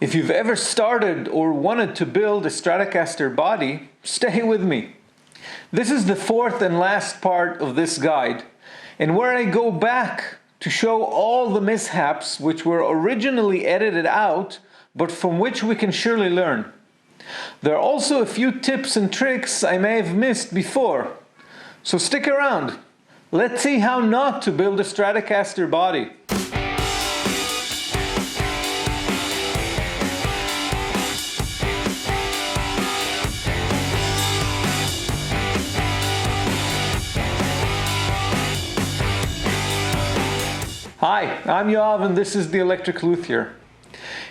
If you've ever started or wanted to build a Stratocaster body, stay with me. This is the fourth and last part of this guide, and where I go back to show all the mishaps which were originally edited out, but from which we can surely learn. There are also a few tips and tricks I may have missed before, so stick around. Let's see how not to build a Stratocaster body. Hi, I'm Yoav and this is the Electric Luthier.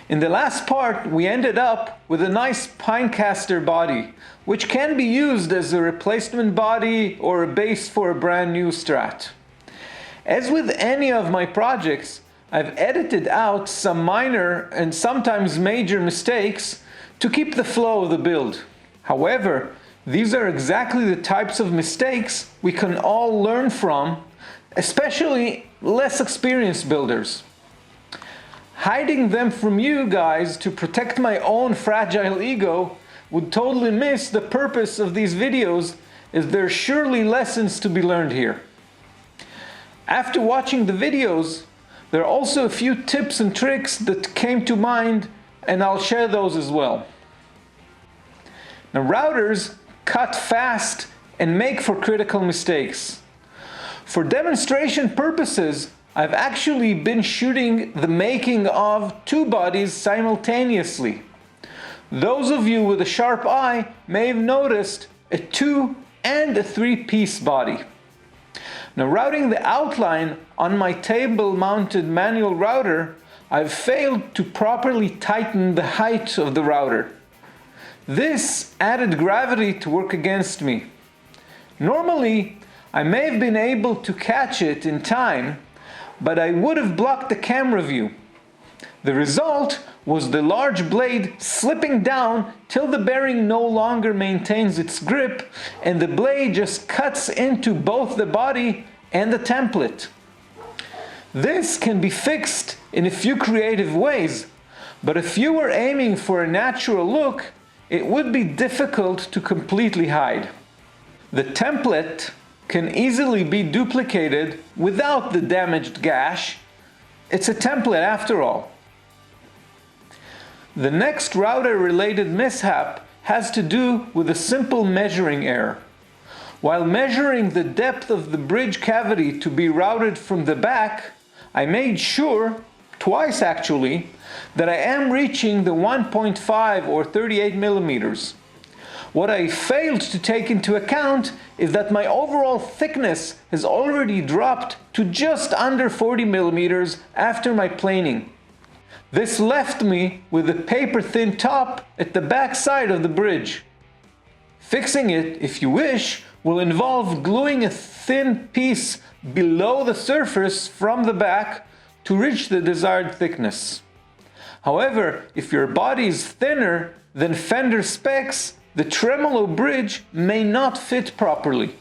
In the last part, we ended up with a nice Pinecaster body, which can be used as a replacement body or a base for a brand new Strat. As with any of my projects, I've edited out some minor and sometimes major mistakes to keep the flow of the build. However, these are exactly the types of mistakes we can all learn from, especially less experienced builders. Hiding them from you guys to protect my own fragile ego would totally miss the purpose of these videos, as there are surely lessons to be learned here. After watching the videos, there are also a few tips and tricks that came to mind, and I'll share those as well. Now, routers cut fast and make for critical mistakes. For demonstration purposes, I've actually been shooting the making of two bodies simultaneously. Those of you with a sharp eye may have noticed a 2- and a 3-piece body. Now, routing the outline on my table-mounted manual router, I've failed to properly tighten the height of the router. This added gravity to work against me. Normally, I may have been able to catch it in time, but I would have blocked the camera view. The result was the large blade slipping down till the bearing no longer maintains its grip and the blade just cuts into both the body and the template. This can be fixed in a few creative ways, but if you were aiming for a natural look, it would be difficult to completely hide. The template can easily be duplicated without the damaged gash. It's a template after all. The next router-related mishap has to do with a simple measuring error. While measuring the depth of the bridge cavity to be routed from the back, I made sure, twice actually, that I am reaching the 1.5 or 38 millimeters. What I failed to take into account is that my overall thickness has already dropped to just under 40 millimeters after my planing. This left me with a paper-thin top at the back side of the bridge. Fixing it, if you wish, will involve gluing a thin piece below the surface from the back to reach the desired thickness. However, if your body is thinner than Fender specs, the tremolo bridge may not fit properly.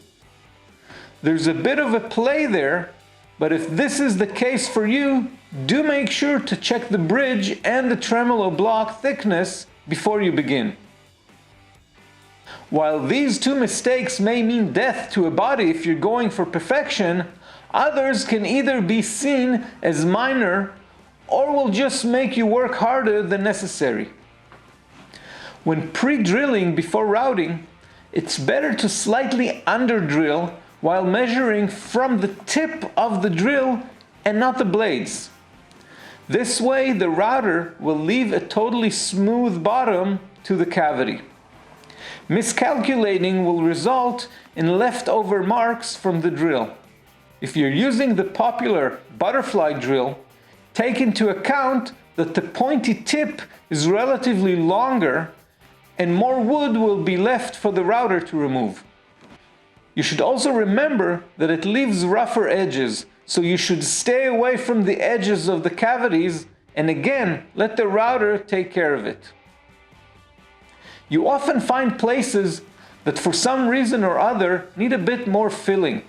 There's a bit of a play there, but if this is the case for you, do make sure to check the bridge and the tremolo block thickness before you begin. While these two mistakes may mean death to a body if you're going for perfection, others can either be seen as minor or will just make you work harder than necessary. When pre-drilling before routing, it's better to slightly under-drill while measuring from the tip of the drill and not the blades. This way, the router will leave a totally smooth bottom to the cavity. Miscalculating will result in leftover marks from the drill. If you're using the popular butterfly drill, take into account that the pointy tip is relatively longer and more wood will be left for the router to remove. You should also remember that it leaves rougher edges, so you should stay away from the edges of the cavities and again, let the router take care of it. You often find places that for some reason or other need a bit more filling.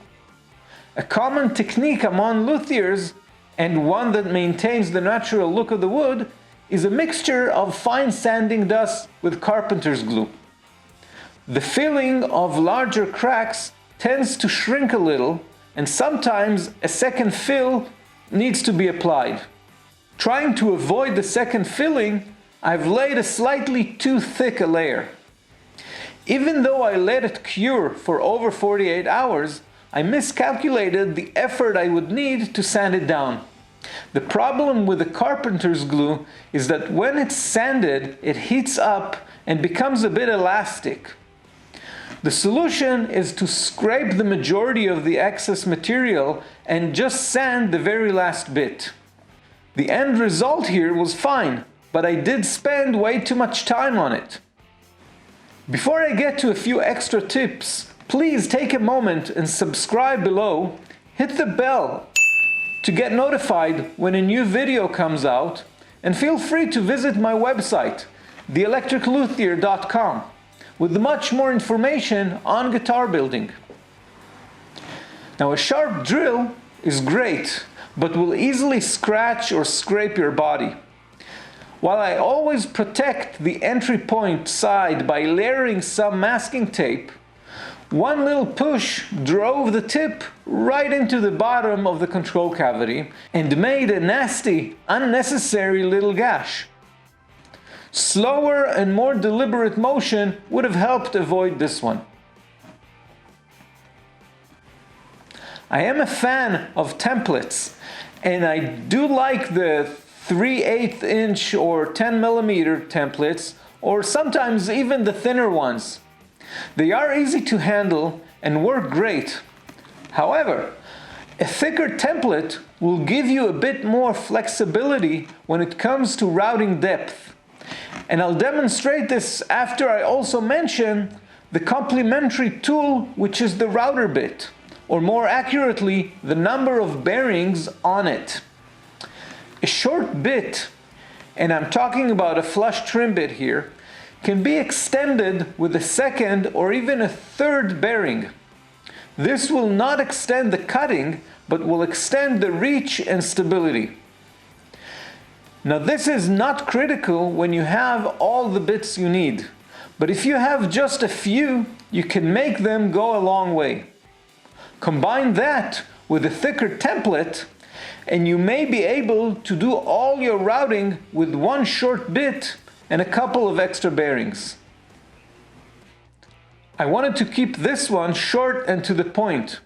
A common technique among luthiers, and one that maintains the natural look of the wood, is a mixture of fine sanding dust with carpenter's glue. The filling of larger cracks tends to shrink a little, and sometimes a second fill needs to be applied. Trying to avoid the second filling, I've laid a slightly too thick a layer. Even though I let it cure for over 48 hours, I miscalculated the effort I would need to sand it down. The problem with the carpenter's glue is that when it's sanded, it heats up and becomes a bit elastic. The solution is to scrape the majority of the excess material and just sand the very last bit. The end result here was fine, but I did spend way too much time on it. Before I get to a few extra tips, please take a moment and subscribe below, hit the bell to get notified when a new video comes out, and feel free to visit my website, theelectricluthier.com, with much more information on guitar building. Now, a sharp drill is great, but will easily scratch or scrape your body. While I always protect the entry point side by layering some masking tape, one little push drove the tip right into the bottom of the control cavity and made a nasty, unnecessary little gash. Slower and more deliberate motion would have helped avoid this one. I am a fan of templates, and I do like the 3/8 inch or 10 millimeter templates, or sometimes even the thinner ones. They are easy to handle and work great. However, a thicker template will give you a bit more flexibility when it comes to routing depth. And I'll demonstrate this after I also mention the complementary tool, which is the router bit, or more accurately, the number of bearings on it. A short bit, and I'm talking about a flush trim bit here, can be extended with a second or even a third bearing. This will not extend the cutting, but will extend the reach and stability. Now, this is not critical when you have all the bits you need, but if you have just a few, you can make them go a long way. Combine that with a thicker template, and you may be able to do all your routing with one short bit and a couple of extra bearings. I wanted to keep this one short and to the point.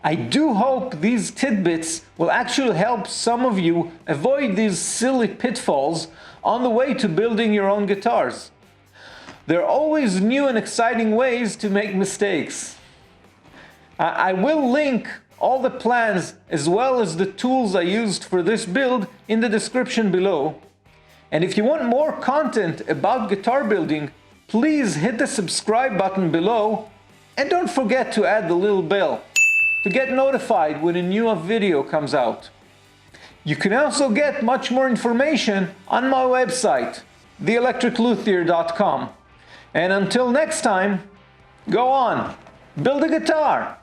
I do hope these tidbits will actually help some of you avoid these silly pitfalls on the way to building your own guitars. There are always new and exciting ways to make mistakes. I will link all the plans as well as the tools I used for this build in the description below. And if you want more content about guitar building, please hit the subscribe button below, and don't forget to add the little bell to get notified when a new video comes out. You can also get much more information on my website, theelectricluthier.com. And until next time, go on, build a guitar!